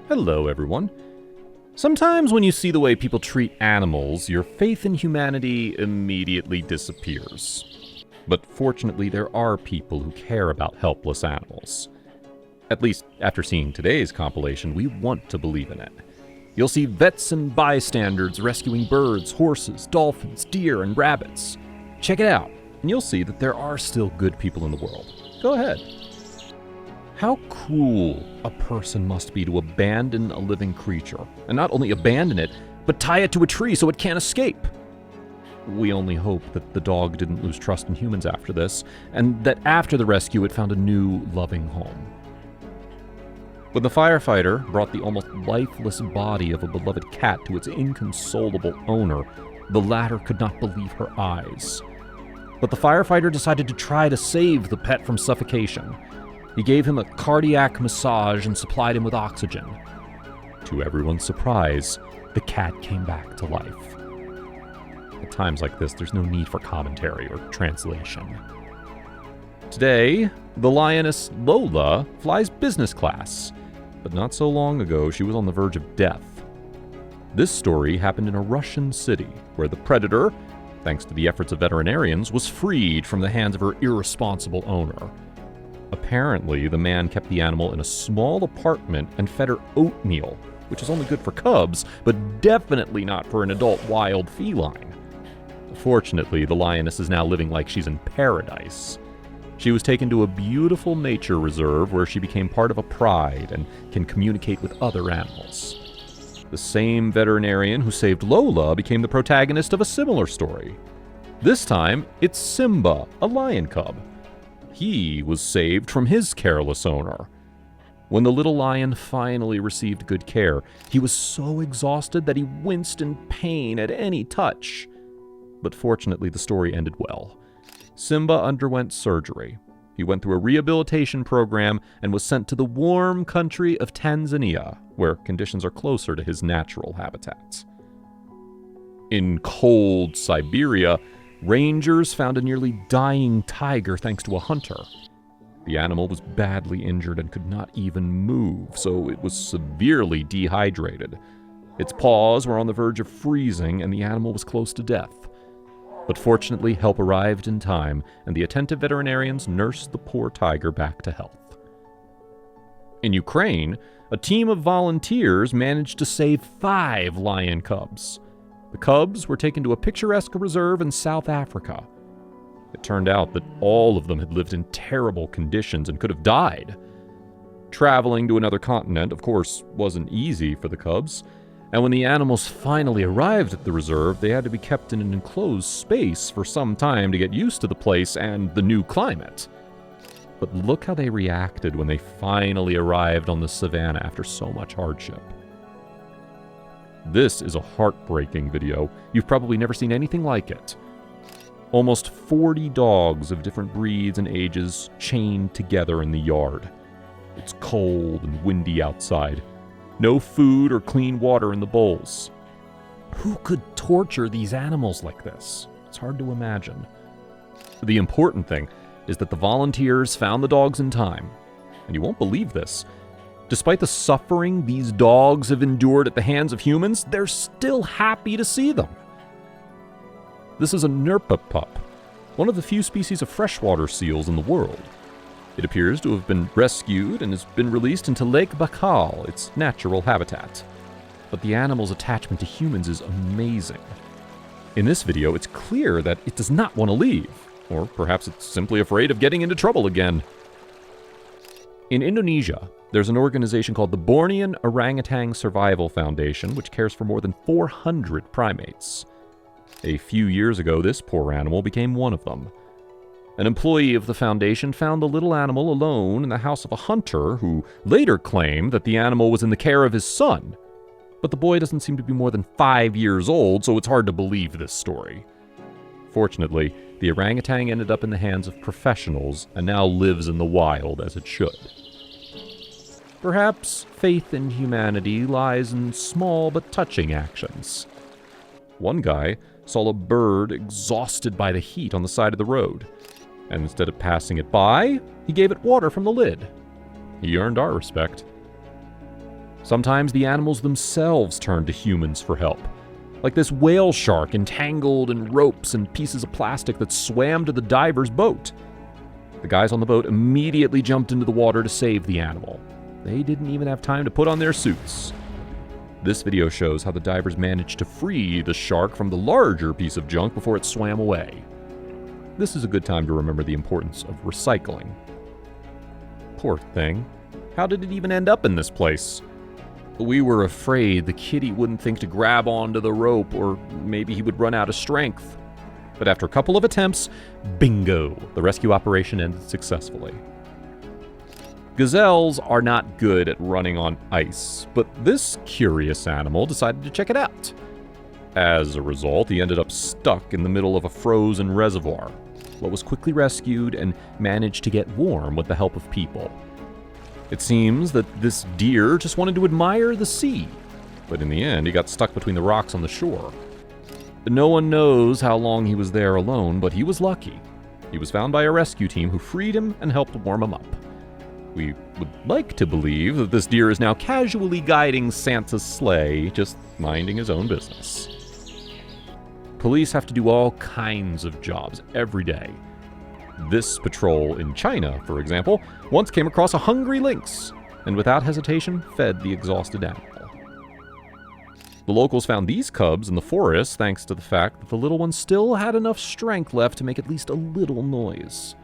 Hello, everyone. Sometimes when you see the way people treat animals, your faith in humanity immediately disappears. But fortunately, there are people who care about helpless animals. At least, after seeing today's compilation, we want to believe in it. You'll see vets and bystanders rescuing birds, horses, dolphins, deer, and rabbits. Check it out, and you'll see that there are still good people in the world. Go ahead. How cruel a person must be to abandon a living creature, and not only abandon it, but tie it to a tree so it can't escape. We only hope that the dog didn't lose trust in humans after this, and that after the rescue it found a new, loving home. When the firefighter brought the almost lifeless body of a beloved cat to its inconsolable owner, the latter could not believe her eyes. But the firefighter decided to try to save the pet from suffocation. He gave him a cardiac massage and supplied him with oxygen. To everyone's surprise, the cat came back to life. At times like this, there's no need for commentary or translation. Today, the Lioness Lola flies business class, but not so long ago she was on the verge of death. This story happened in a Russian city, where the predator, thanks to the efforts of veterinarians, was freed from the hands of her irresponsible owner. Apparently, the man kept the animal in a small apartment and fed her oatmeal, which is only good for cubs, but definitely not for an adult wild feline. Fortunately, the lioness is now living like she's in paradise. She was taken to a beautiful nature reserve where she became part of a pride and can communicate with other animals. The same veterinarian who saved Lola became the protagonist of a similar story. This time, it's Simba, a lion cub. He was saved from his careless owner. When the little lion finally received good care, he was so exhausted that he winced in pain at any touch. But fortunately, the story ended well. Simba underwent surgery. He went through a rehabilitation program and was sent to the warm country of Tanzania, where conditions are closer to his natural habitats. In cold Siberia, rangers found a nearly dying tiger thanks to a hunter. The animal was badly injured and could not even move, so it was severely dehydrated. Its paws were on the verge of freezing, and the animal was close to death. But fortunately, help arrived in time, and the attentive veterinarians nursed the poor tiger back to health. In Ukraine, a team of volunteers managed to save 5 lion cubs. The cubs were taken to a picturesque reserve in South Africa. It turned out that all of them had lived in terrible conditions and could have died. Traveling to another continent, of course, wasn't easy for the cubs, and when the animals finally arrived at the reserve, they had to be kept in an enclosed space for some time to get used to the place and the new climate. But look how they reacted when they finally arrived on the savannah after so much hardship. This is a heartbreaking video. You've probably never seen anything like it. Almost 40 dogs of different breeds and ages chained together in the yard. It's cold and windy outside. No food or clean water in the bowls. Who could torture these animals like this? It's hard to imagine. The important thing is that the volunteers found the dogs in time. And you won't believe this. Despite the suffering these dogs have endured at the hands of humans, they're still happy to see them. This is a Nerpa pup, one of the few species of freshwater seals in the world. It appears to have been rescued and has been released into Lake Baikal, its natural habitat. But the animal's attachment to humans is amazing. In this video, it's clear that it does not want to leave, or perhaps it's simply afraid of getting into trouble again. In Indonesia, there's an organization called the Bornean Orangutan Survival Foundation, which cares for more than 400 primates. A few years ago, this poor animal became one of them. An employee of the foundation found the little animal alone in the house of a hunter who later claimed that the animal was in the care of his son. But the boy doesn't seem to be more than 5 years old, so it's hard to believe this story. Fortunately, the orangutan ended up in the hands of professionals and now lives in the wild as it should. Perhaps faith in humanity lies in small but touching actions. One guy saw a bird exhausted by the heat on the side of the road, and instead of passing it by, he gave it water from the lid. He earned our respect. Sometimes the animals themselves turned to humans for help, like this whale shark entangled in ropes and pieces of plastic that swam to the diver's boat. The guys on the boat immediately jumped into the water to save the animal. They didn't even have time to put on their suits. This video shows how the divers managed to free the shark from the larger piece of junk before it swam away. This is a good time to remember the importance of recycling. Poor thing. How did it even end up in this place? We were afraid the kitty wouldn't think to grab onto the rope, or maybe he would run out of strength. But after a couple of attempts, bingo, the rescue operation ended successfully. Gazelles are not good at running on ice, but this curious animal decided to check it out. As a result, he ended up stuck in the middle of a frozen reservoir, but was quickly rescued and managed to get warm with the help of people. It seems that this deer just wanted to admire the sea, but in the end he got stuck between the rocks on the shore. No one knows how long he was there alone, but he was lucky. He was found by a rescue team who freed him and helped warm him up. We would like to believe that this deer is now casually guiding Santa's sleigh, just minding his own business. Police have to do all kinds of jobs every day. This patrol in China, for example, once came across a hungry lynx, and without hesitation fed the exhausted animal. The locals found these cubs in the forest thanks to the fact that the little one still had enough strength left to make at least a little noise.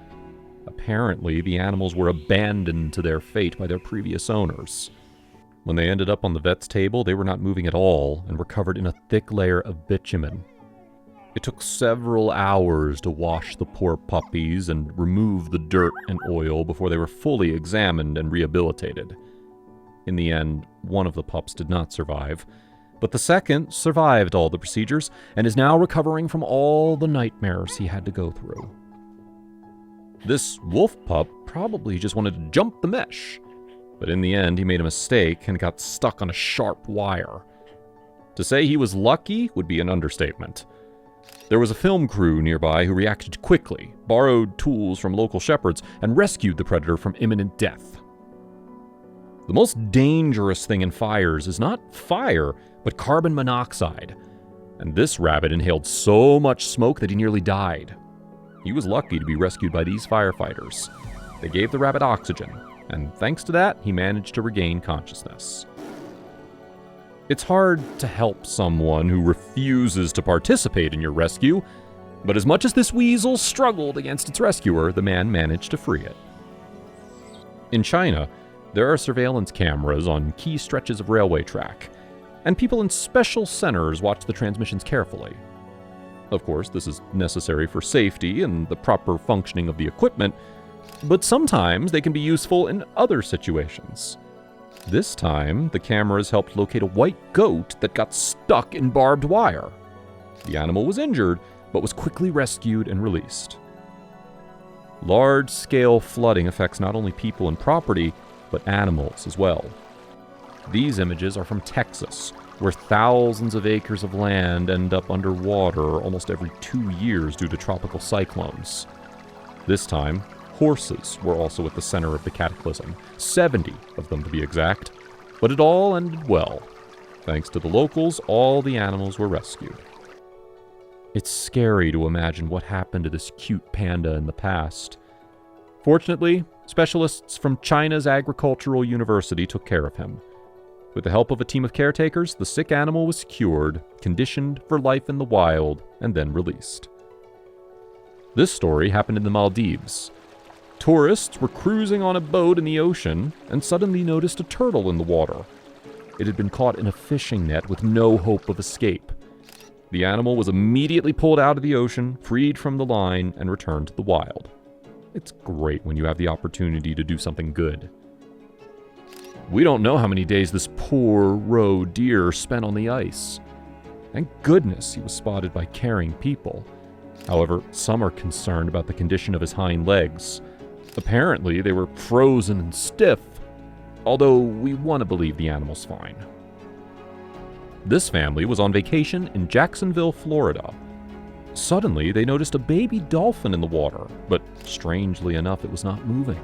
Apparently, the animals were abandoned to their fate by their previous owners. When they ended up on the vet's table, they were not moving at all and were covered in a thick layer of bitumen. It took several hours to wash the poor puppies and remove the dirt and oil before they were fully examined and rehabilitated. In the end, one of the pups did not survive, but the second survived all the procedures and is now recovering from all the nightmares he had to go through. This wolf pup probably just wanted to jump the mesh, but in the end he made a mistake and got stuck on a sharp wire. To say he was lucky would be an understatement. There was a film crew nearby who reacted quickly, borrowed tools from local shepherds, and rescued the predator from imminent death. The most dangerous thing in fires is not fire, but carbon monoxide, and this rabbit inhaled so much smoke that he nearly died. He was lucky to be rescued by these firefighters. They gave the rabbit oxygen, and thanks to that, he managed to regain consciousness. It's hard to help someone who refuses to participate in your rescue, but as much as this weasel struggled against its rescuer, the man managed to free it. In China, there are surveillance cameras on key stretches of railway track, and people in special centers watch the transmissions carefully. Of course, this is necessary for safety and the proper functioning of the equipment, but sometimes they can be useful in other situations. This time, the cameras helped locate a white goat that got stuck in barbed wire. The animal was injured, but was quickly rescued and released. Large-scale flooding affects not only people and property, but animals as well. These images are from Texas, where thousands of acres of land end up underwater almost every 2 years due to tropical cyclones. This time, horses were also at the center of the cataclysm, 70 of them to be exact, but it all ended well. Thanks to the locals, all the animals were rescued. It's scary to imagine what happened to this cute panda in the past. Fortunately, specialists from China's Agricultural University took care of him. With the help of a team of caretakers, the sick animal was cured, conditioned for life in the wild, and then released. This story happened in the Maldives. Tourists were cruising on a boat in the ocean and suddenly noticed a turtle in the water. It had been caught in a fishing net with no hope of escape. The animal was immediately pulled out of the ocean, freed from the line, and returned to the wild. It's great when you have the opportunity to do something good. We don't know how many days this poor roe deer spent on the ice. Thank goodness he was spotted by caring people. However, some are concerned about the condition of his hind legs. Apparently, they were frozen and stiff, although we want to believe the animal's fine. This family was on vacation in Jacksonville, Florida. Suddenly, they noticed a baby dolphin in the water, but strangely enough, it was not moving.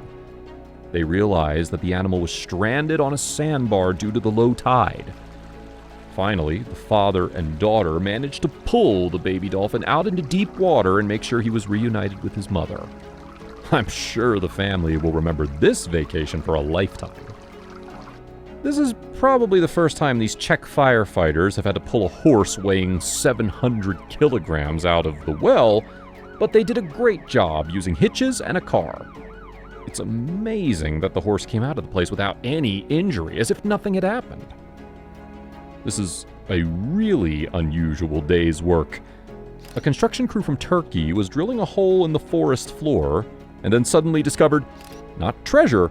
they realized that the animal was stranded on a sandbar due to the low tide. Finally, the father and daughter managed to pull the baby dolphin out into deep water and make sure he was reunited with his mother. I'm sure the family will remember this vacation for a lifetime. This is probably the first time these Czech firefighters have had to pull a horse weighing 700 kilograms out of the well, but they did a great job using hitches and a car. It's amazing that the horse came out of the place without any injury, as if nothing had happened. This is a really unusual day's work. A construction crew from Turkey was drilling a hole in the forest floor and then suddenly discovered, not treasure,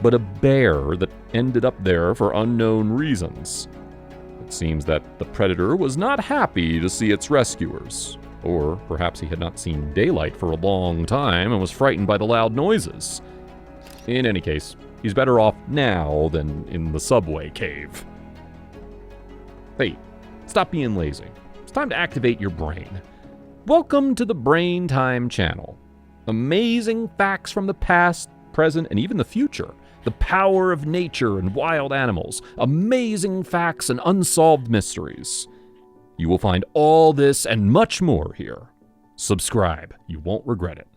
but a bear that ended up there for unknown reasons. It seems that the predator was not happy to see its rescuers, or perhaps he had not seen daylight for a long time and was frightened by the loud noises. In any case, he's better off now than in the subway cave. Hey, stop being lazy. It's time to activate your brain. Welcome to the Brain Time channel. Amazing facts from the past, present, and even the future. The power of nature and wild animals. Amazing facts and unsolved mysteries. You will find all this and much more here. Subscribe. You won't regret it.